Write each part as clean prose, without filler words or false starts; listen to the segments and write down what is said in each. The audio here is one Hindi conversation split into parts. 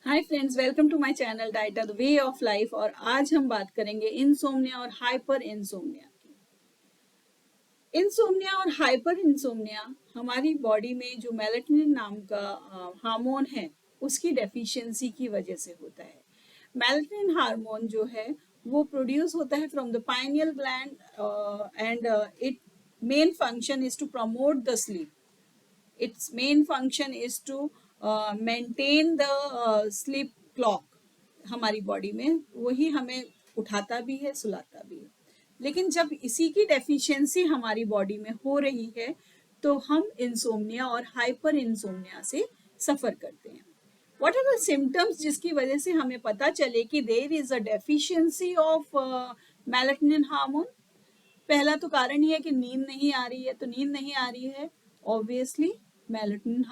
Hi friends, welcome to my channel Dieta the way of life. और आज हम बात करेंगे इंसोम्निया और हाइपर इंसोम्निया की। इंसोम्निया और हाइपर इंसोम्निया हमारी बॉडी में जो मेलेटोनिन नाम का हार्मोन है उसकी डेफिशिएंसी की वजह से होता है। मेलेटोनिन हार्मोन जो है वो प्रोड्यूस होता है from the pineal gland and it main function is to promote the sleep. its main function is to maintain the sleep clock हमारी बॉडी में। वही हमें उठाता भी है, सुलाता भी है। लेकिन जब इसी की डेफिशिएंसी हमारी बॉडी में हो रही है तो हम इंसोम्निया और हाइपर इंसोम्निया से सफ़र करते हैं। व्हाट आर द सिम्टम्स जिसकी वजह से हमें पता चले कि there is a deficiency of melatonin hormone? पहला तो कारण ही है कि नींद नहीं आ रही है। तो नींद नहीं आ रही है, ऑब्वियसली मेलेटोनिन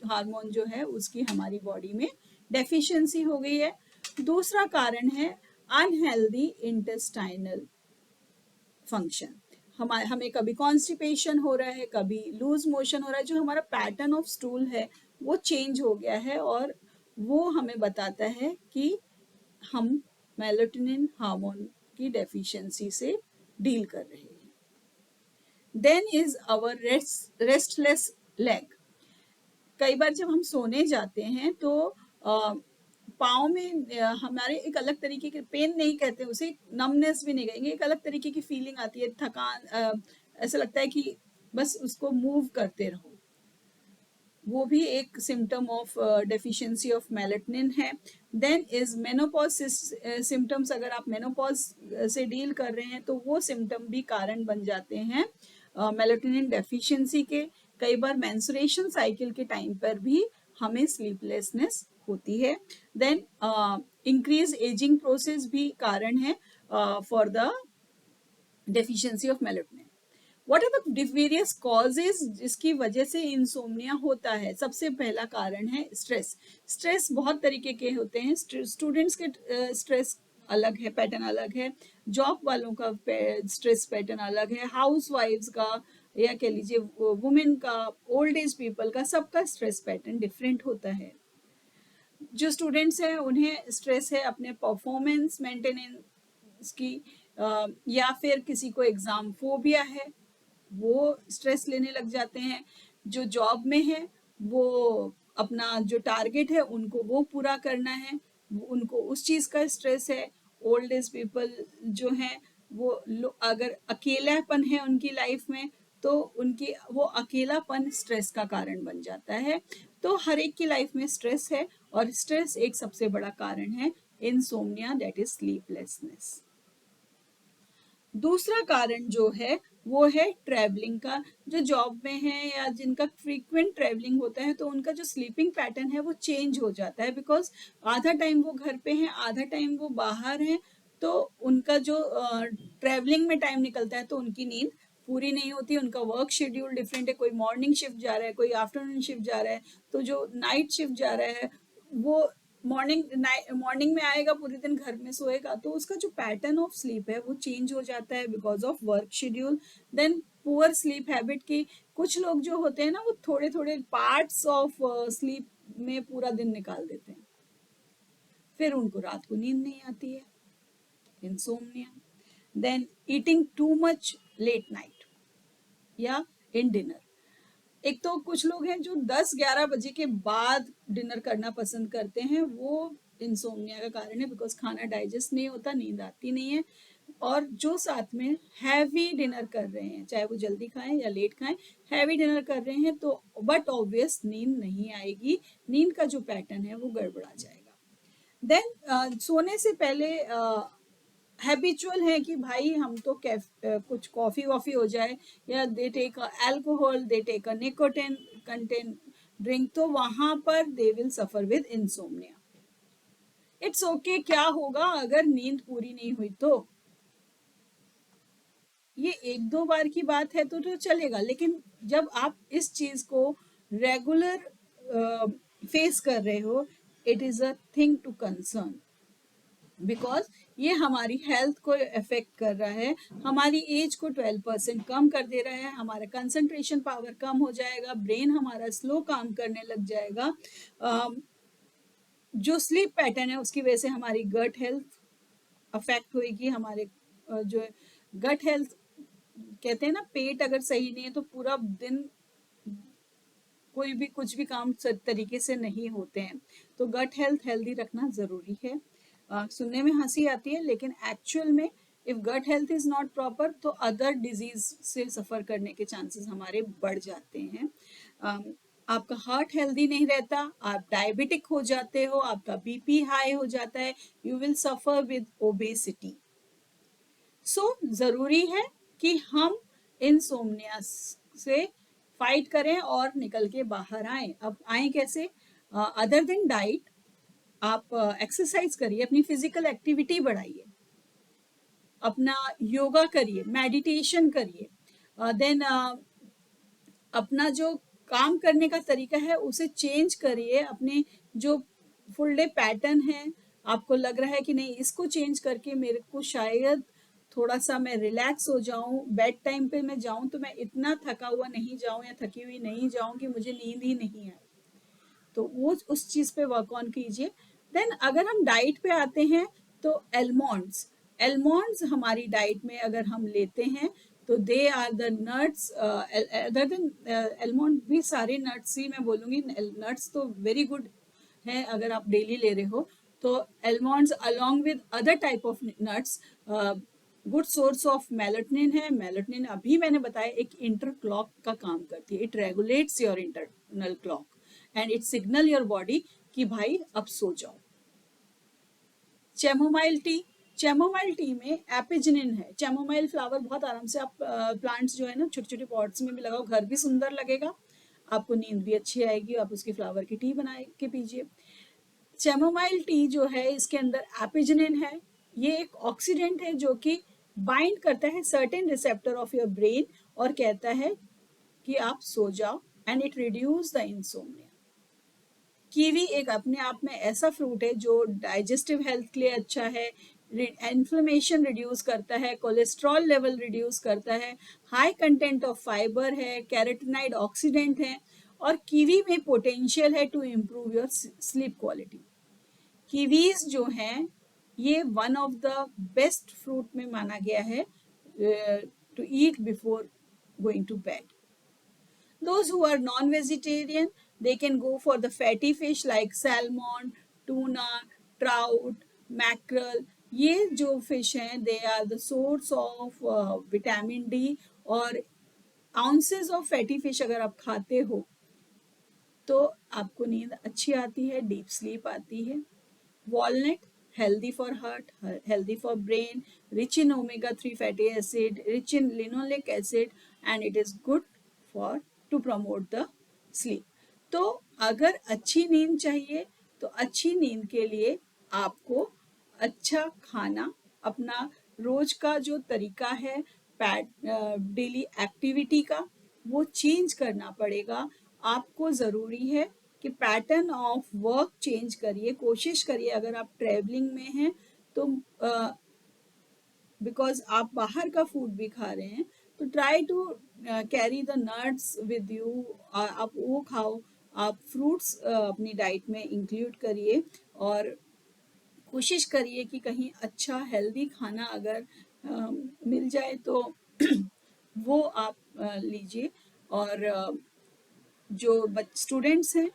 हार्मोन जो है उसकी हमारी बॉडी में डेफिशिएंसी हो गई है। दूसरा कारण है अनहेल्दी इंटेस्टाइनल फंक्शन। हमें कभी कॉन्स्टिपेशन हो रहा है, कभी लूज मोशन हो रहा है। जो हमारा पैटर्न ऑफ स्टूल है वो चेंज हो गया है और वो हमें बताता है कि हम मेलेटोनिन हार्मोन की डेफिशिएंसी से डील कर रहे हैं। Then is our restless leg. कई बार जब हम सोने जाते हैं तो पाँव में हमारे एक अलग तरीके के पेन नहीं कहते उसे, नमनेस भी नहीं कहेंगे, एक अलग तरीके की फीलिंग आती है, थकान, ऐसा लगता है कि बस उसको मूव करते रहो। वो भी एक symptom of deficiency of melatonin है। Then is menopause symptoms. अगर आप मेनोपॉज से डील कर रहे हैं तो वो सिम्टम भी कारण बन जाते हैं मेलेटोनिन डेफिशिएंसी के। कई बार मेंस्ट्रुएशन साइकिल के टाइम पर भी हमें स्लीपलेसनेस होती है। देन इंक्रीज एजिंग प्रोसेस भी कारण है for the deficiency of melatonin. What are the various causes जिसकी वजह से इंसोम्निया होता है? सबसे पहला कारण है स्ट्रेस। स्ट्रेस बहुत तरीके के होते हैं। स्टूडेंट्स के स्ट्रेस अलग है, पैटर्न अलग है। जॉब वालों का स्ट्रेस पैटर्न अलग है। हाउस वाइफ्स का या कह लीजिए वुमेन का, ओल्ड एज पीपल का, सबका स्ट्रेस पैटर्न डिफरेंट होता है। जो स्टूडेंट्स हैं उन्हें स्ट्रेस है अपने परफॉर्मेंस मेंटेनेंस की, या फिर किसी को एग्जाम फोबिया है, वो स्ट्रेस लेने लग जाते हैं। जो जॉब में है वो अपना जो टारगेट है उनको वो पूरा करना है, उनको उस चीज़ का स्ट्रेस है। ओल्ड एज पीपल जो हैं वो अगर अकेलापन है उनकी लाइफ में तो उनकी वो अकेलापन स्ट्रेस का कारण बन जाता है। तो हर एक की लाइफ में स्ट्रेस है और स्ट्रेस एक सबसे बड़ा कारण है इंसोम्निया, दैट इज स्लीपलेसनेस। दूसरा कारण जो है वो है ट्रैवलिंग का। जो जॉब में है या जिनका फ्रीक्वेंट ट्रैवलिंग होता है तो उनका जो स्लीपिंग पैटर्न है वो चेंज हो जाता है, बिकॉज आधा टाइम वो घर पे हैं, आधा टाइम वो बाहर हैं। तो उनका जो ट्रैवलिंग में टाइम निकलता है तो उनकी नींद पूरी नहीं होती। उनका वर्क शेड्यूल डिफरेंट है, कोई मॉर्निंग शिफ्ट जा रहा है, कोई आफ्टरनून शिफ्ट जा रहा है। तो जो नाइट शिफ्ट जा रहा है वो मॉर्निंग में आएगा, पूरे दिन घर में सोएगा, तो उसका जो पैटर्न ऑफ स्लीप है वो चेंज हो जाता है because of work schedule. Then poor sleep habit की कुछ लोग जो होते हैं ना वो थोड़े थोड़े पार्ट्स ऑफ स्लीप में पूरा दिन निकाल देते हैं, फिर उनको रात को नींद नहीं आती है, insomnia. Then eating too much late night या इन डिनर। एक तो कुछ लोग हैं जो 10-11 बजे के बाद डिनर करना पसंद करते हैं, वो इंसोम्निया का कारण है, बिकॉज खाना डाइजेस्ट नहीं होता, नींद आती नहीं है। और जो साथ में हैवी डिनर कर रहे हैं, चाहे वो जल्दी खाएं या लेट खाएं, हैवी डिनर कर रहे हैं तो बट ऑब्वियस नींद नहीं आएगी, नींद का जो पैटर्न है वो गड़बड़ा जाएगा। देन सोने से पहले हैबिचुअल है कि भाई हम तो कुछ कॉफ़ी वॉफ़ी हो जाए, या they take alcohol, they take a nicotine content drink, तो वहाँ पर they will suffer with insomnia. It's okay, क्या होगा अगर नींद पूरी नहीं हुई तो? ये 1-2 बार की बात है तो चलेगा, लेकिन जब आप इस चीज़ को रेगुलर फेस कर रहे हो, it is a thing to concern, because ये हमारी हेल्थ को इफेक्ट कर रहा है। हमारी एज को 12% कम कर दे रहा है, हमारा कंसंट्रेशन पावर कम हो जाएगा, ब्रेन हमारा स्लो काम करने लग जाएगा। जो स्लीप पैटर्न है उसकी वजह से हमारी गट हेल्थ अफेक्ट होएगी। हमारे जो गट हेल्थ, कहते हैं ना, पेट अगर सही नहीं है तो पूरा दिन कोई भी कुछ भी काम तरीके से नहीं होते हैं। तो गट हेल्थ हेल्दी रखना ज़रूरी है। सुनने में हंसी आती है लेकिन एक्चुअल में if gut health is not proper तो अदर डिजीज से सफ़र करने के चांसेस हमारे बढ़ जाते हैं। आपका हार्ट हेल्दी नहीं रहता, आप डायबिटिक हो जाते हो, आपका बीपी हाई हो जाता है, you will suffer with obesity. So ज़रूरी है कि हम इंसोम्निया से फाइट करें और निकल के बाहर आए। अब आए कैसे? अदर देन डाइट, आप एक्सरसाइज करिए, अपनी फिजिकल एक्टिविटी बढ़ाइए, अपना योगा करिए, मेडिटेशन करिए, देन अपना जो काम करने का तरीका है उसे चेंज करिए। अपने जो फुल डे पैटर्न है, आपको लग रहा है कि नहीं इसको चेंज करके मेरे को शायद थोड़ा सा मैं रिलैक्स हो जाऊं, बेड टाइम पे मैं जाऊं तो मैं इतना थका हुआ नहीं जाऊं या थकी हुई नहीं जाऊं कि मुझे नींद ही नहीं आए। तो वो उस चीज़ पे वर्क ऑन कीजिए। देन अगर हम डाइट पे आते हैं तो एलमॉन्ड्स, एलमॉन्ड्स हमारी डाइट में अगर हम लेते हैं तो they are the nuts, other than almond भी सारे नट्स ही मैं बोलूँगी, नट्स तो वेरी गुड है अगर आप डेली ले रहे हो। तो almonds along with other type of nuts good source of melatonin है। मेलेटनिन अभी मैंने बताया एक इंटर क्लॉक का काम करती है, it regulates your internal clock and it signal your body कि भाई अब सो जाओ। चैमोमाइल टी, चैमोमाइल टी में एपिजिनिन है। चैमोमाइल फ्लावर बहुत आराम से आप प्लांट्स जो है ना छोटे छोटे पॉट्स में भी लगाओ, घर भी सुंदर लगेगा, आपको नींद भी अच्छी आएगी, आप उसकी फ्लावर की टी बना के पीजिए। चैमोमाइल टी जो है इसके अंदर एपिजिनिन है, ये एक ऑक्सीडेंट है जो कि बाइंड करता है certain receptor of your brain और कहता है कि आप सो जाओ and it reduce the insomnia. Kiwi एक अपने आप में ऐसा फ्रूट है जो डाइजेस्टिव हेल्थ के लिए अच्छा है, इन्फ्लेमेशन रिड्यूस करता है, कोलेस्ट्रॉल लेवल रिड्यूस करता है, हाई कंटेंट ऑफ फाइबर है, कैरोटीनॉइड ऑक्सीडेंट है और कीवी में पोटेंशियल है to improve your sleep quality. Kiwis जो हैं ये one of the best fruit में माना गया है to eat before going to bed. Those who are non-vegetarian, they can go for the fatty fish like salmon, tuna, trout, mackerel. ये जो फिश हैं they are the source of vitamin D और ounces of fatty fish अगर आप खाते हो तो आपको नींद अच्छी आती है, डीप स्लीप आती है। Walnut healthy for heart, healthy for brain, rich in omega-3 fatty acid, rich in linoleic acid and it is good for to promote the sleep. तो अगर अच्छी नींद चाहिए तो अच्छी नींद के लिए आपको अच्छा खाना, अपना रोज का जो तरीका है डेली एक्टिविटी का वो चेंज करना पड़ेगा। आपको ज़रूरी है कि पैटर्न ऑफ वर्क चेंज करिए, कोशिश करिए अगर आप ट्रैवलिंग में हैं तो बिकॉज आप बाहर का फूड भी खा रहे हैं तो try to carry the nuts with you, आप वो खाओ, आप फ्रूट्स अपनी डाइट में इंक्लूड करिए और कोशिश करिए कि कहीं अच्छा हेल्दी खाना अगर मिल जाए तो वो आप लीजिए। और जो स्टूडेंट्स हैं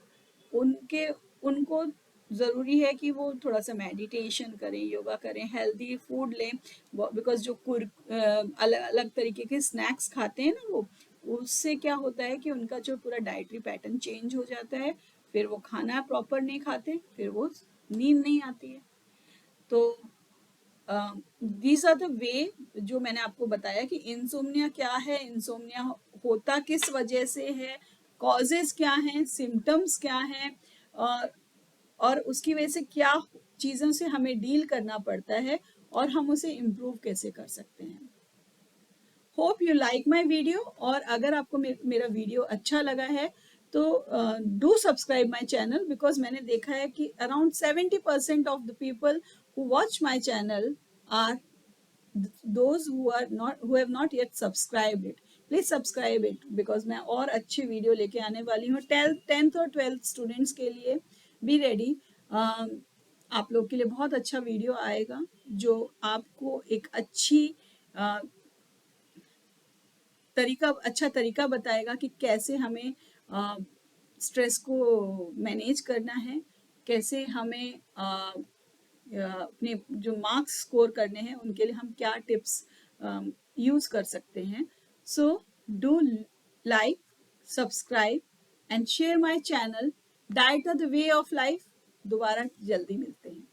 उनके उनको ज़रूरी है कि वो थोड़ा सा मेडिटेशन करें, योगा करें, हेल्दी फूड लें, बिकॉज जो अलग अलग तरीके के स्नैक्स खाते हैं ना वो, उससे क्या होता है कि उनका जो पूरा डाइटरी पैटर्न चेंज हो जाता है, फिर वो खाना प्रॉपर नहीं खाते, फिर वो नींद नहीं आती है। तो दीज आर द वे जो मैंने आपको बताया कि इंसोम्निया क्या है, इंसोम्निया होता किस वजह से है, कॉजेज क्या हैं, सिम्टम्स क्या हैं और उसकी वजह से क्या चीज़ों से हमें डील करना पड़ता है और हम उसे इम्प्रूव कैसे कर सकते हैं। Hope you like my video और अगर आपको मेरा वीडियो अच्छा लगा है तो do subscribe my channel because मैंने देखा है कि around 70% of the people who watch my channel are those who have not yet subscribed it. Please subscribe it because मैं और अच्छी वीडियो लेके आने वाली हूँ 10th और 12th स्टूडेंट्स के लिए। बी रेडी, आप लोग के लिए बहुत अच्छा वीडियो आएगा जो आपको एक अ, अच्छा तरीका बताएगा कि कैसे हमें स्ट्रेस को मैनेज करना है, कैसे हमें अपने जो मार्क्स स्कोर करने हैं उनके लिए हम क्या टिप्स यूज कर सकते हैं. So do like, subscribe and share my channel diet the way of life. दोबारा जल्दी मिलते हैं.